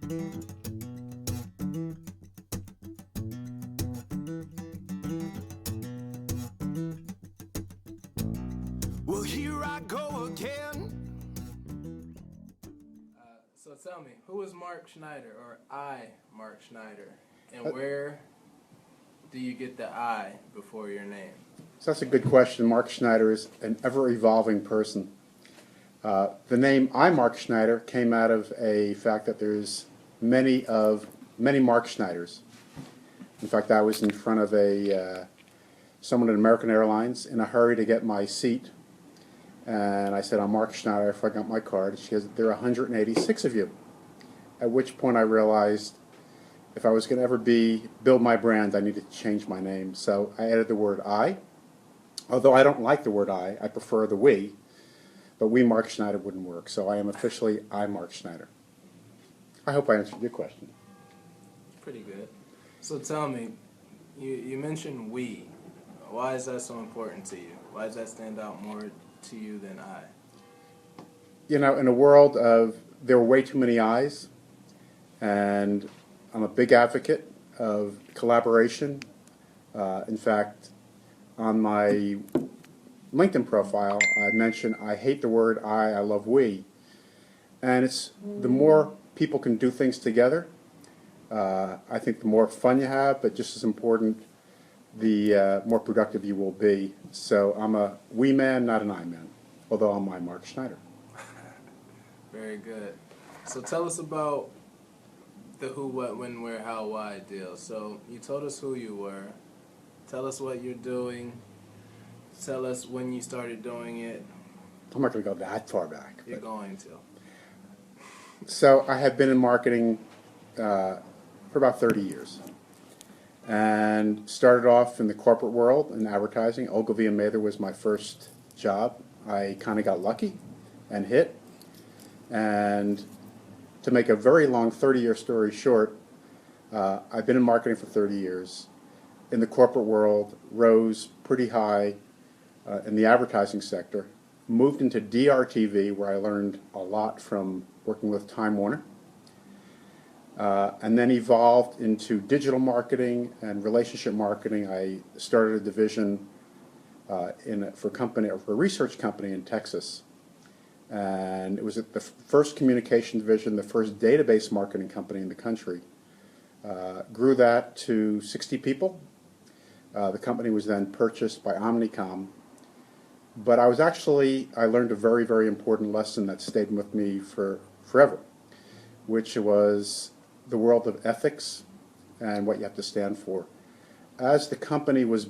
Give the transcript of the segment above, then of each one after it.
Well, here I go again. So tell me, who is Mark Schneider, or Mark Schneider, and where do you get the I before your name? So that's a good question. Mark Schneider is an ever-evolving person. The name iMark Schneider came out of a fact that there's many Mark Schneiders. In fact, I was in front of someone at American Airlines in a hurry to get my seat, and I said, "I'm Mark Schneider," if I got my card. She goes, "There are 186 of you." At which point I realized if I was going to ever build my brand, I needed to change my name. So I added the word I. Although I don't like the word I prefer the we. But we Mark Schneider wouldn't work. So I am officially I Mark Schneider. I hope I answered your question. Pretty good. So tell me, you mentioned we. Why is that so important to you? Why does that stand out more to you than I? You know, in a world of there are way too many I's, and I'm a big advocate of collaboration. In fact, on my LinkedIn profile, I mentioned I hate the word I love we. And it's the more people can do things together, I think the more fun you have, but just as important, the more productive you will be. So I'm a we man, not an I man, although I'm my Mark Schneider. Very good. So tell us about the who, what, when, where, how, why deal. So you told us who you were. Tell us what you're doing. Tell us when you started doing it. I'm not going to go that far back. You're going to. So I have been in marketing for about 30 years. And started off in the corporate world in advertising. Ogilvy and Mather was my first job. I kind of got lucky and hit. And to make a very long 30-year story short, I've been in marketing for 30 years. In the corporate world, rose pretty high in the advertising sector. Moved into DRTV, where I learned a lot from working with Time Warner. And then evolved into digital marketing and relationship marketing. I started a division for a research company in Texas. And it was the first communication division, the first database marketing company in the country. Grew that to 60 people. The company was then purchased by Omnicom. But I learned a very, very important lesson that stayed with me for forever, which was the world of ethics and what you have to stand for. As the company was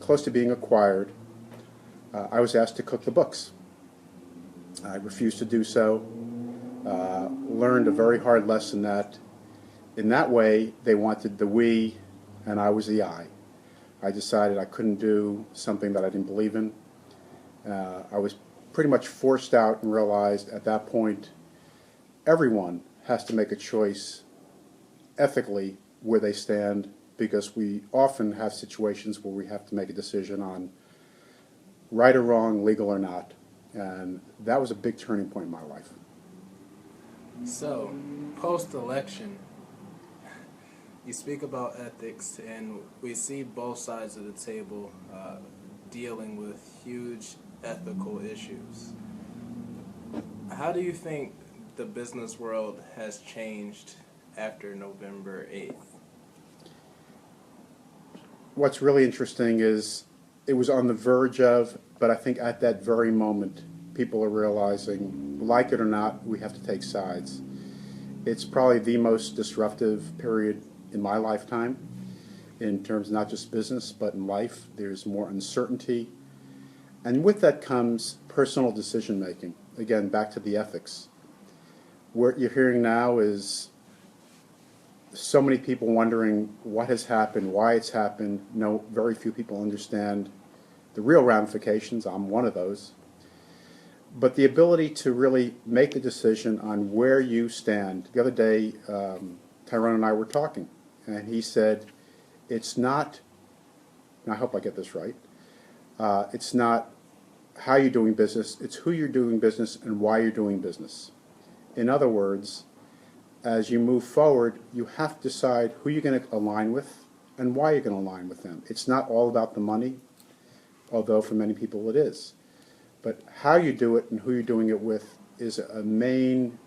close to being acquired, I was asked to cook the books. I refused to do so. Learned a very hard lesson that in that way they wanted the we and I was the I. I decided I couldn't do something that I didn't believe in. I was pretty much forced out and realized at that point everyone has to make a choice ethically where they stand, because we often have situations where we have to make a decision on right or wrong, legal or not. And that was a big turning point in my life. So, post-election, you speak about ethics, and we see both sides of the table dealing with huge ethical issues. How do you think the business world has changed after November 8th? What's really interesting is it was on the verge of, but I think at that very moment, people are realizing, like it or not, we have to take sides. It's probably the most disruptive period in my lifetime, in terms of not just business, but in life. There's more uncertainty. And with that comes personal decision making. Again, back to the ethics. What you're hearing now is so many people wondering what has happened, why it's happened. No, very few people understand the real ramifications. I'm one of those. But the ability to really make a decision on where you stand. The other day, Tyrone and I were talking, and he said, it's not, and I hope I get this right, it's not how you're doing business, it's who you're doing business and why you're doing business. In other words, as you move forward, you have to decide who you're going to align with and why you're going to align with them. It's not all about the money, although for many people it is. But how you do it and who you're doing it with is a main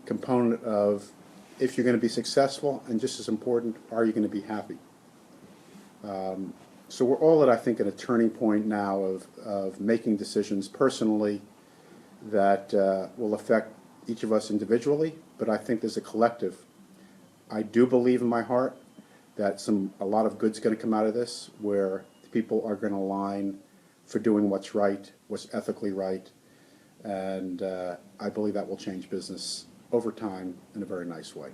component of if you're going to be successful, and just as important, are you going to be happy? So we're all at, I think, at a turning point now of making decisions personally that will affect each of us individually, but I think there's a collective. I do believe in my heart that a lot of good's going to come out of this, where people are going to align for doing what's right, what's ethically right, and I believe that will change business over time in a very nice way.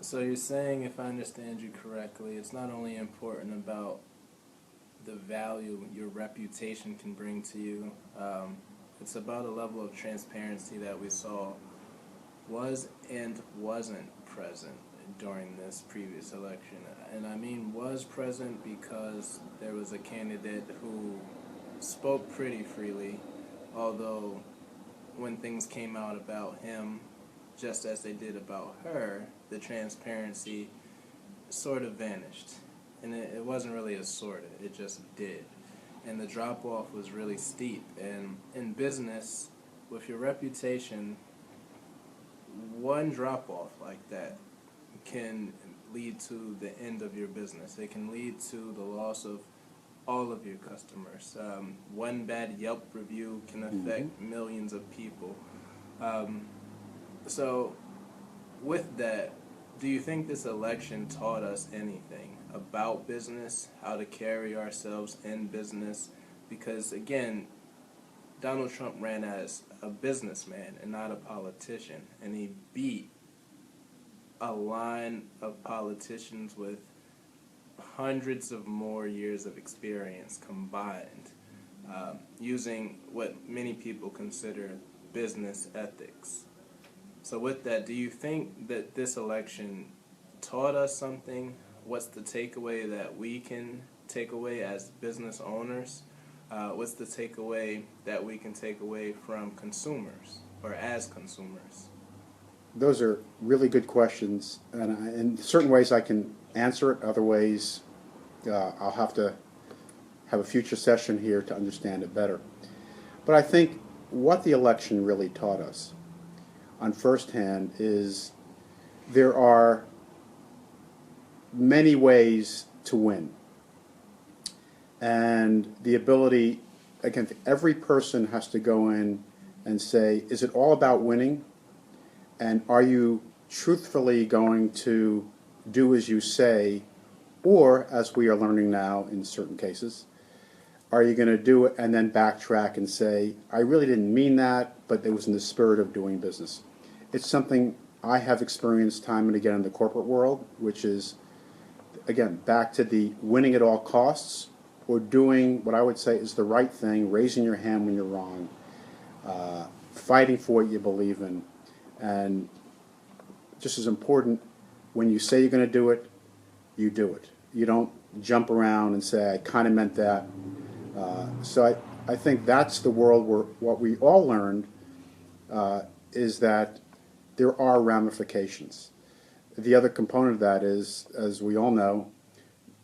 So you're saying, if I understand you correctly, it's not only important about the value your reputation can bring to you, it's about a level of transparency that we saw was and wasn't present during this previous election. And I mean was present because there was a candidate who spoke pretty freely, although when things came out about him, just as they did about her, the transparency sort of vanished. And it wasn't really a sort of, it just did. And the drop-off was really steep. And in business, with your reputation, one drop-off like that can lead to the end of your business. It can lead to the loss of all of your customers. One bad Yelp review can affect millions of people. So with that, do you think this election taught us anything about business, how to carry ourselves in business? Because again, Donald Trump ran as a businessman and not a politician, and he beat a line of politicians with hundreds of more years of experience combined, using what many people consider business ethics. So with that, do you think that this election taught us something? What's the takeaway that we can take away as business owners? What's the takeaway that we can take away from consumers or as consumers? Those are really good questions, and in certain ways I can answer it. Other ways I'll have to have a future session here to understand it better. But I think what the election really taught us on first hand is there are many ways to win. And the ability, again, every person has to go in and say, is it all about winning? And are you truthfully going to do as you say, or, as we are learning now in certain cases, are you going to do it and then backtrack and say, I really didn't mean that, but it was in the spirit of doing business? It's something I have experienced time and again in the corporate world, which is, again, back to the winning at all costs, or doing what I would say is the right thing, raising your hand when you're wrong, fighting for what you believe in. And just as important, when you say you're going to do it, you do it. You don't jump around and say, I kind of meant that. So I think that's the world where what we all learned is that there are ramifications. The other component of that is, as we all know,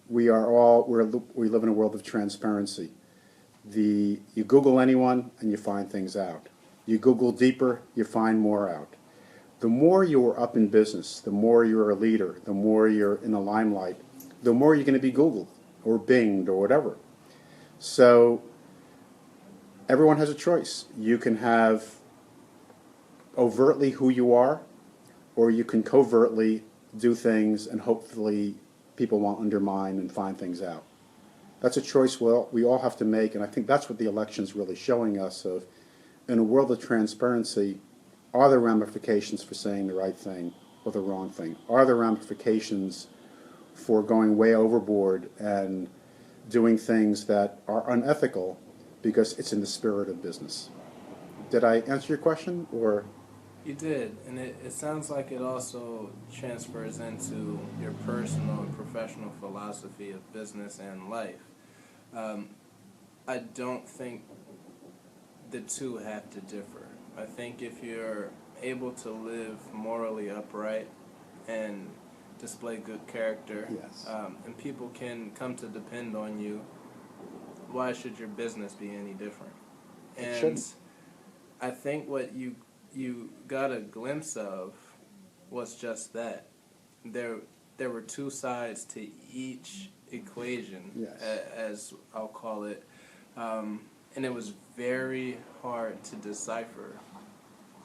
we live in a world of transparency. You Google anyone and you find things out. You Google deeper, you find more out. The more you're up in business, the more you're a leader, the more you're in the limelight, the more you're going to be Googled or Binged or whatever. So everyone has a choice. You can have overtly who you are, or you can covertly do things and hopefully people won't undermine and find things out. That's a choice we all have to make, and I think that's what the election's really showing us of, in a world of transparency, are there ramifications for saying the right thing or the wrong thing? Are there ramifications for going way overboard and doing things that are unethical because it's in the spirit of business? Did I answer your question, or? You did, and it sounds like it also transfers into your personal and professional philosophy of business and life. I don't think the two have to differ. I think if you're able to live morally upright and display good character, Yes. and people can come to depend on you, why should your business be any different? It And shouldn't. I think what you got a glimpse of was just that. There were two sides to each equation, Yes. as I'll call it, and it was very hard to decipher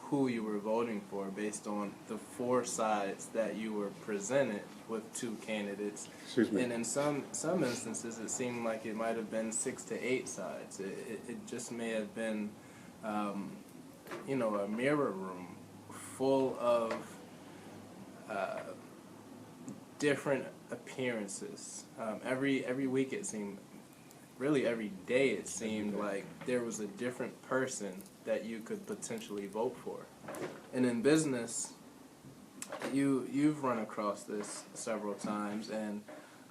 who you were voting for based on the four sides that you were presented with two candidates. Excuse me. And in some instances, it seemed like it might have been 6 to 8 sides. It just may have been, a mirror room full of different appearances. Every week it seemed, really every day it seemed like there was a different person that you could potentially vote for. And in business, you've run across this several times, and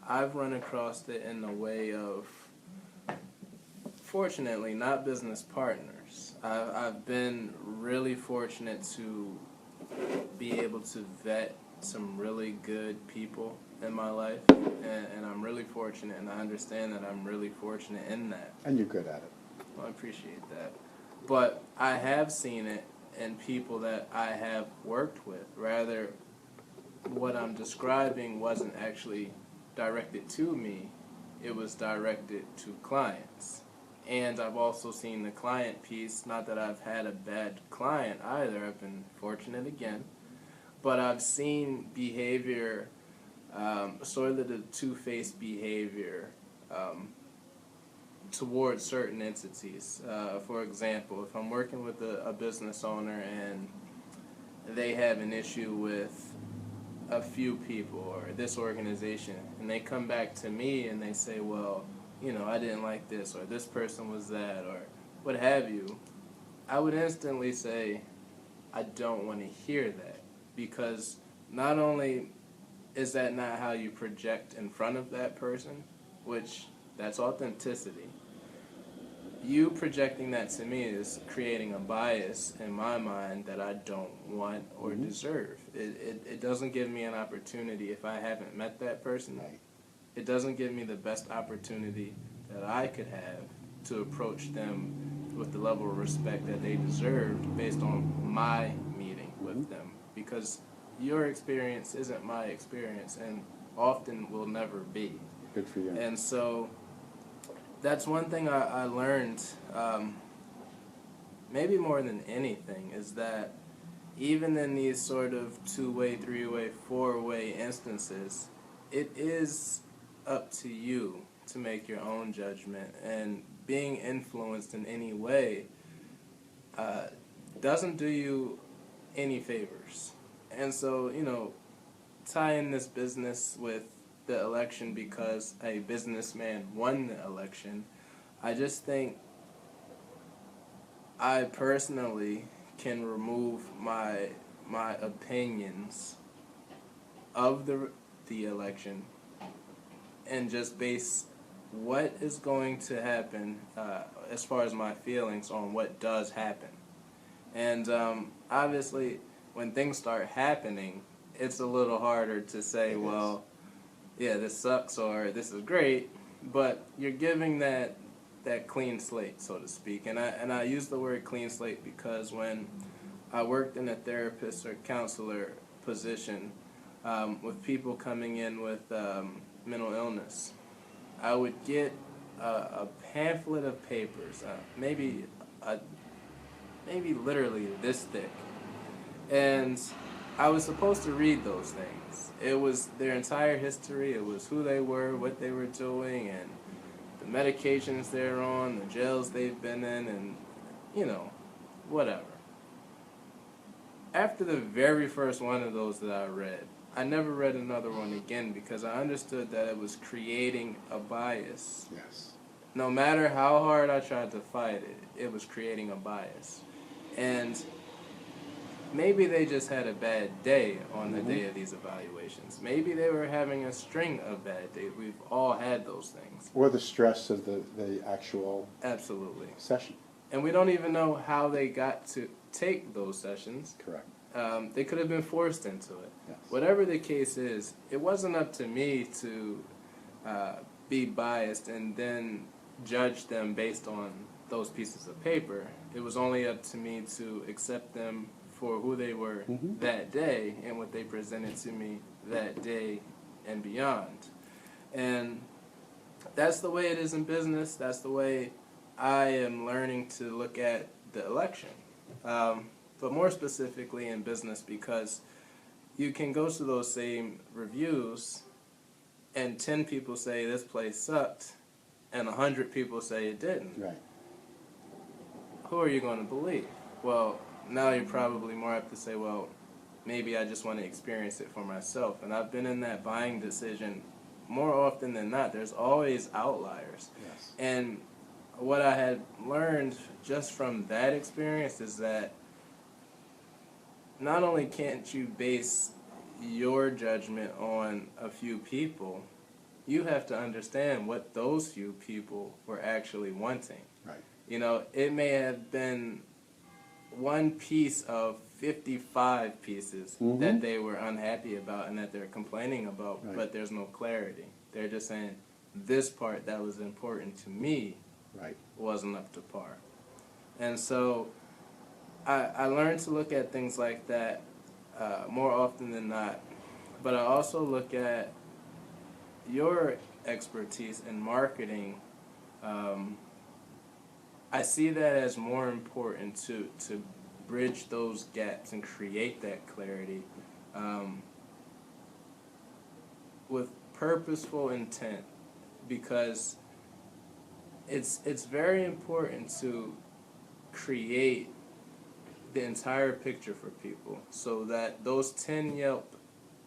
I've run across it in the way of, fortunately, not business partners. I've been really fortunate to be able to vet some really good people in my life, and I'm really fortunate, and I understand that I'm really fortunate in that. And you're good at it. Well, I appreciate that. But I have seen it in people that I have worked with. Rather, what I'm describing wasn't actually directed to me, it was directed to clients. And I've also seen the client piece, not that I've had a bad client either, I've been fortunate again, but I've seen behavior, sort of the two-faced behavior, towards certain entities. For example, if I'm working with a business owner and they have an issue with a few people or this organization, and they come back to me and they say, well, I didn't like this, or this person was that, or what have you, I would instantly say, I don't want to hear that, because not only is that not how you project in front of that person, which that's authenticity, you projecting that to me is creating a bias in my mind that I don't want or deserve. It doesn't give me an opportunity if I haven't met that person. Right. It doesn't give me the best opportunity that I could have to approach them with the level of respect that they deserved based on my meeting with them. Because your experience isn't my experience and often will never be. Good for you. And so that's one thing I learned, maybe more than anything, is that even in these sort of two-way, three-way, four-way instances, it is up to you to make your own judgment, and being influenced in any way doesn't do you any favors. And so, tie in this business with the election because a businessman won the election, I just think I personally can remove my opinions of the election and just base what is going to happen as far as my feelings on what does happen. And obviously, when things start happening, it's a little harder to say, well, yeah, this sucks or this is great, but you're giving that clean slate, so to speak. And I use the word clean slate because when I worked in a therapist or counselor position with people coming in with mental illness, I would get a pamphlet of papers, maybe literally this thick, and I was supposed to read those things. It was their entire history, it was who they were, what they were doing, and the medications they're on, the jails they've been in, and, whatever. After the very first one of those that I read, I never read another one again because I understood that it was creating a bias. Yes. No matter how hard I tried to fight it, it was creating a bias. And maybe they just had a bad day on the day of these evaluations. Maybe they were having a string of bad days. We've all had those things. Or the stress of the actual Absolutely. session. and we don't even know how they got to take those sessions. Correct. They could have been forced into it. Yes. Whatever the case is, it wasn't up to me to be biased and then judge them based on those pieces of paper. It was only up to me to accept them for who they were that day and what they presented to me that day and beyond. And that's the way it is in business. That's the way I am learning to look at the election. But more specifically in business, because you can go to those same reviews and 10 people say this place sucked and 100 people say it didn't. Right. Who are you going to believe? Well, now you're probably more apt to say, well, maybe I just want to experience it for myself. And I've been in that buying decision more often than not. There's always outliers. Yes. And what I had learned just from that experience is that not only can't you base your judgment on a few people, you have to understand what those few people were actually wanting. Right. You know, it may have been one piece of 55 pieces that they were unhappy about and that they're complaining about, but there's no clarity. They're just saying, this part that was important to me wasn't up to par. And so I learned to look at things like that more often than not. But I also look at your expertise in marketing. I see that as more important to bridge those gaps and create that clarity with purposeful intent, because it's very important to create the entire picture for people so that those 10 Yelp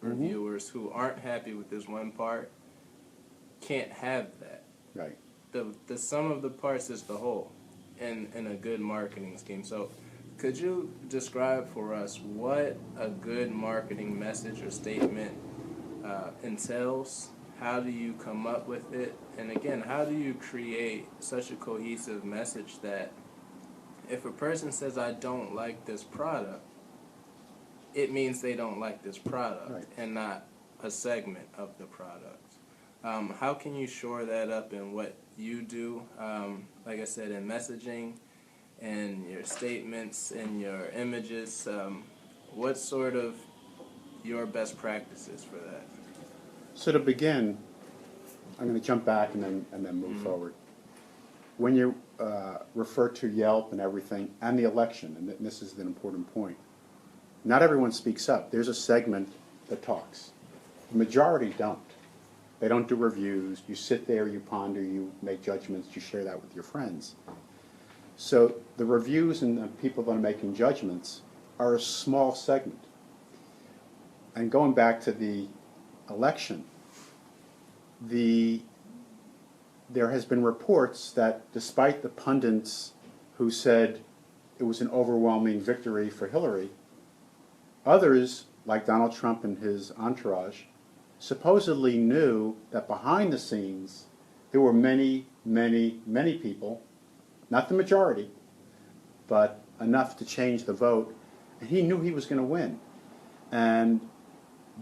reviewers who aren't happy with this one part can't have that. Right. The sum of the parts is the whole in a good marketing scheme. So could you describe for us what a good marketing message or statement entails? How do you come up with it? And again, how do you create such a cohesive message that if a person says, I don't like this product, it means they don't like this product and not a segment of the product. How can you shore that up in what you do, like I said, in messaging and your statements and your images? What's sort of your best practices for that? So to begin, I'm going to jump back and then move forward. When you refer to Yelp and everything, and the election, and this is an important point, not everyone speaks up. There's a segment that talks. The majority don't. They don't do reviews. You sit there, you ponder, you make judgments, you share that with your friends. So the reviews and the people that are making judgments are a small segment. And going back to the election, there has been reports that despite the pundits who said it was an overwhelming victory for Hillary, others, like Donald Trump and his entourage, supposedly knew that behind the scenes there were many, many, many people, not the majority, but enough to change the vote, and he knew he was going to win. And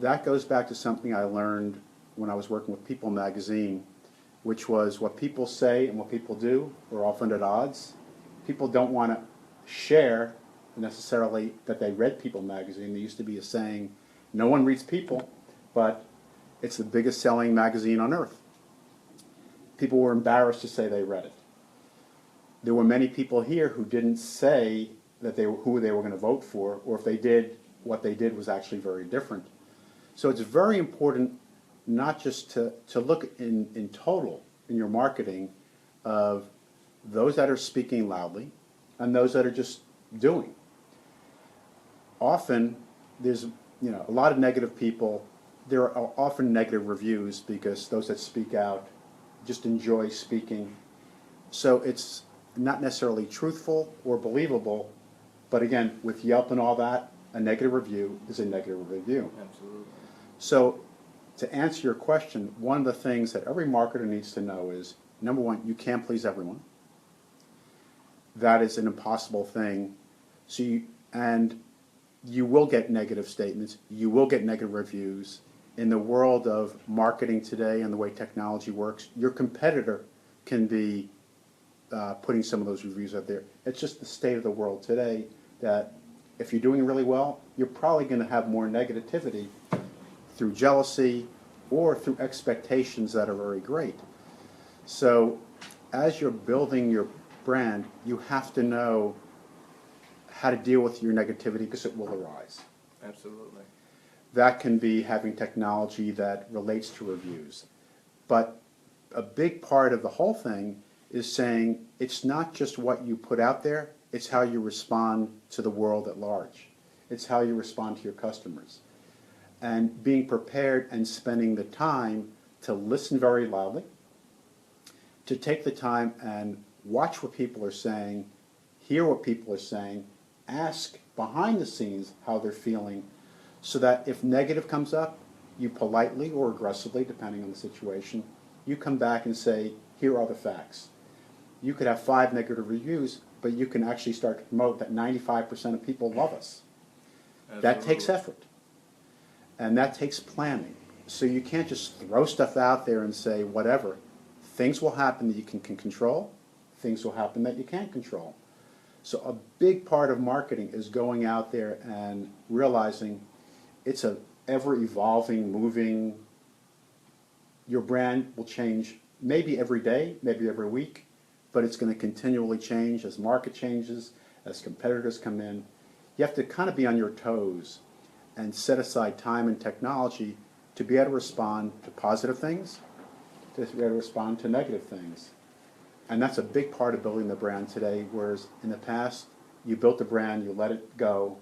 that goes back to something I learned when I was working with People magazine, which was what people say and what people do are often at odds. People don't want to share necessarily that they read People magazine. There used to be a saying, no one reads People, but it's the biggest selling magazine on earth. People were embarrassed to say they read it. There were many people here who didn't say that who they were going to vote for, or if they did, what they did was actually very different. So it's very important not just to look in total in your marketing of those that are speaking loudly and those that are just doing. Often there's a lot of negative people. There are often negative reviews because those that speak out just enjoy speaking. So it's not necessarily truthful or believable, but again, with Yelp and all that, a negative review is a negative review. Absolutely. So to answer your question, one of the things that every marketer needs to know is, number one, you can't please everyone. that is an impossible thing. And you will get negative statements. You will get negative reviews. In the world of marketing today and the way technology works, your competitor can be putting some of those reviews out there. It's just the state of the world today that if you're doing really well, you're probably going to have more negativity through jealousy or through expectations that are very great. So as you're building your brand, you have to know how to deal with your negativity because it will arise. Absolutely. That can be having technology that relates to reviews. But a big part of the whole thing is saying it's not just what you put out there, it's how you respond to the world at large. It's how you respond to your customers. And being prepared and spending the time to listen very loudly, to take the time and watch what people are saying, hear what people are saying, ask behind the scenes how they're feeling, so that if negative comes up, you politely or aggressively, depending on the situation, you come back and say, here are the facts. You could have 5 negative reviews, but you can actually start to promote that 95% of people love us. Absolutely. That takes effort, and that takes planning. So you can't just throw stuff out there and say whatever. Things will happen that you can control. Things will happen that you can't control. So a big part of marketing is going out there and realizing it's a ever-evolving, moving. Your brand will change maybe every day, maybe every week, but it's going to continually change as market changes, as competitors come in. You have to kind of be on your toes and set aside time and technology to be able to respond to positive things, to be able to respond to negative things. And that's a big part of building the brand today, whereas in the past, you built the brand, you let it go,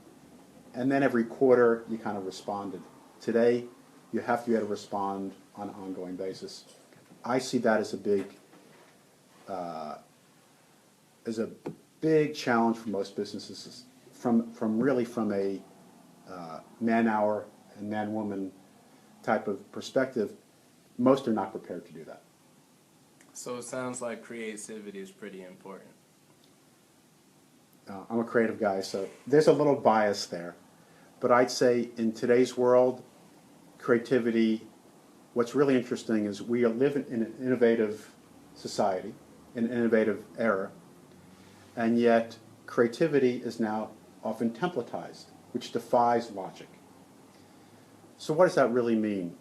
and then every quarter you kind of responded. Today, you have to be able to respond on an ongoing basis. I see that as a big challenge for most businesses, from a man-hour and man-woman type of perspective. Most are not prepared to do that. So it sounds like creativity is pretty important. I'm a creative guy, so there's a little bias there. But I'd say in today's world, creativity, what's really interesting is we live in an innovative society, an innovative era, and yet creativity is now often templatized, which defies logic. So what does that really mean?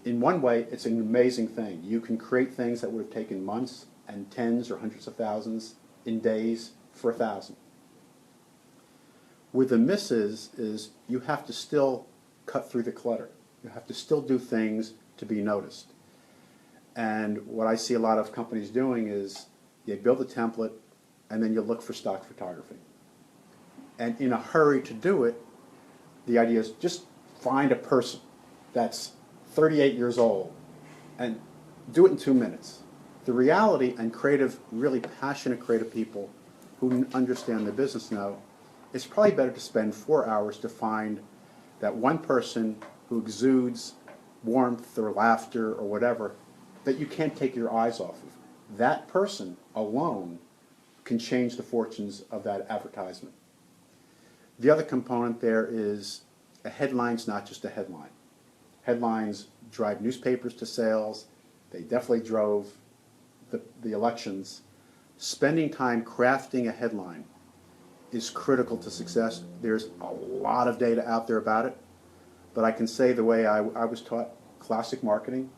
In one way, it's an amazing thing. You can create things that would have taken months and tens or hundreds of thousands in days for 1,000. Where the miss is you have to still cut through the clutter. You have to still do things to be noticed. And what I see a lot of companies doing is they build a template and then you look for stock photography. And in a hurry to do it, the idea is just find a person that's 38 years old and do it in 2 minutes. The reality, and really passionate creative people who understand the business know, it's probably better to spend 4 hours to find that one person who exudes warmth or laughter or whatever that you can't take your eyes off of. That person alone can change the fortunes of that advertisement. The other component there is a headline's not just a headline. Headlines drive newspapers to sales. They definitely drove the elections. Spending time crafting a headline is critical to success. There's a lot of data out there about it, but I can say the way I was taught classic marketing,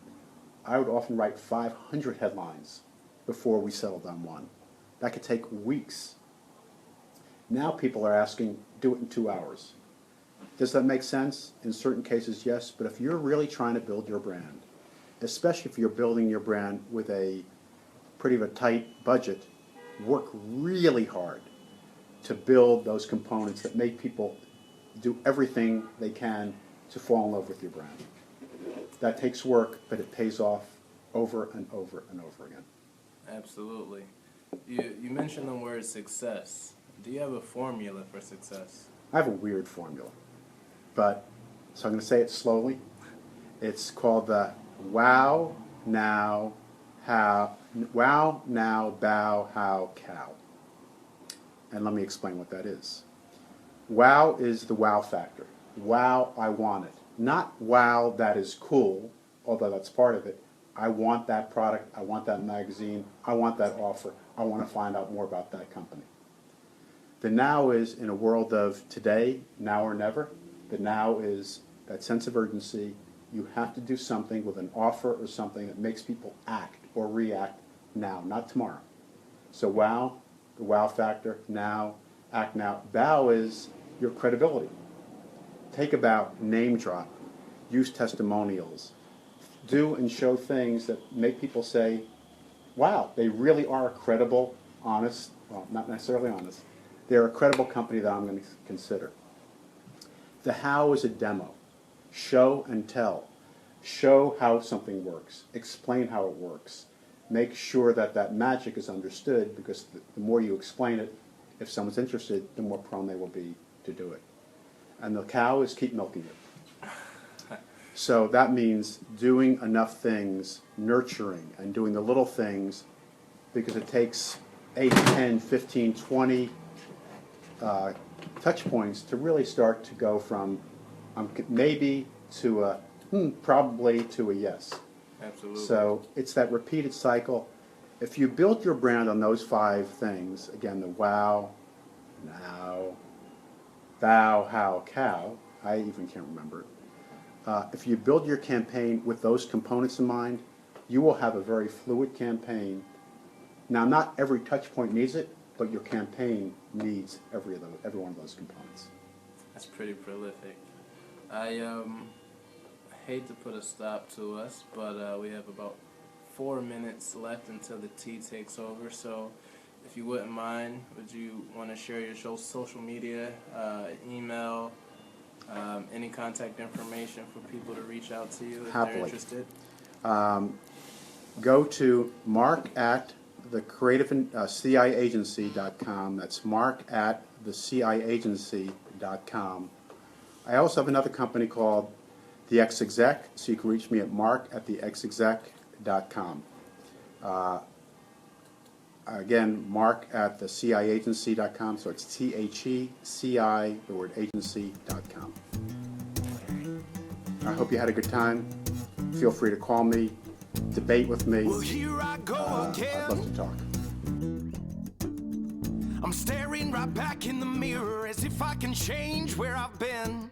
I would often write 500 headlines before we settled on one. That could take weeks. Now people are asking, do it in 2 hours. Does that make sense? In certain cases, yes, but if you're really trying to build your brand, especially if you're building your brand with a pretty of a tight budget, work really hard to build those components that make people do everything they can to fall in love with your brand. That takes work, but it pays off over and over and over again. Absolutely. You mentioned the word success. Do you have a formula for success? I have a weird formula, so I'm going to say it slowly. It's called the wow, now, bow, how, cow. and let me explain what that is. Wow is the wow factor. Wow, I want it. Not wow, that is cool, although that's part of it. I want that product, I want that magazine, I want that offer, I want to find out more about that company. The now is, in a world of today, now or never, the now is that sense of urgency. You have to do something with an offer or something that makes people act or react now, not tomorrow. So wow, the wow factor, now, act now. Bow is your credibility. Take about, name drop, use testimonials, do and show things that make people say, wow, they really are a credible, honest, well, not necessarily honest, they're a credible company that I'm going to consider. The how is a demo. Show and tell. Show how something works. Explain how it works. Make sure that that magic is understood, because the more you explain it, if someone's interested, the more prone they will be to do it. And the cow is keep milking it. So that means doing enough things, nurturing, and doing the little things, because it takes 8, 10, 15, 20 touch points to really start to go from maybe to a probably to a yes. Absolutely. So it's that repeated cycle. If you build your brand on those 5 things, again, the wow, now, thou, how, cow, I even can't remember it. If you build your campaign with those components in mind, you will have a very fluid campaign. Now, not every touch point needs it, but your campaign needs every one of those components. That's pretty prolific. I hate to put a stop to us, but we have about 4 minutes left until the tea takes over. So if you wouldn't mind, would you want to share your social media, email, any contact information for people to reach out to you if Happily. they're interested? Go to Mark at the CIAgency.com. That's Mark at the CIAgency.com. I also have another company called the Ex-Exec, so you can reach me at Mark at the Ex-Exec.com. Again, Mark at the CIAgency.com, so it's THECI, the word agency.com. I hope you had a good time. Feel free to call me, debate with me. Well, here I go again. I'd love to talk. I'm staring right back in the mirror as if I can change where I've been.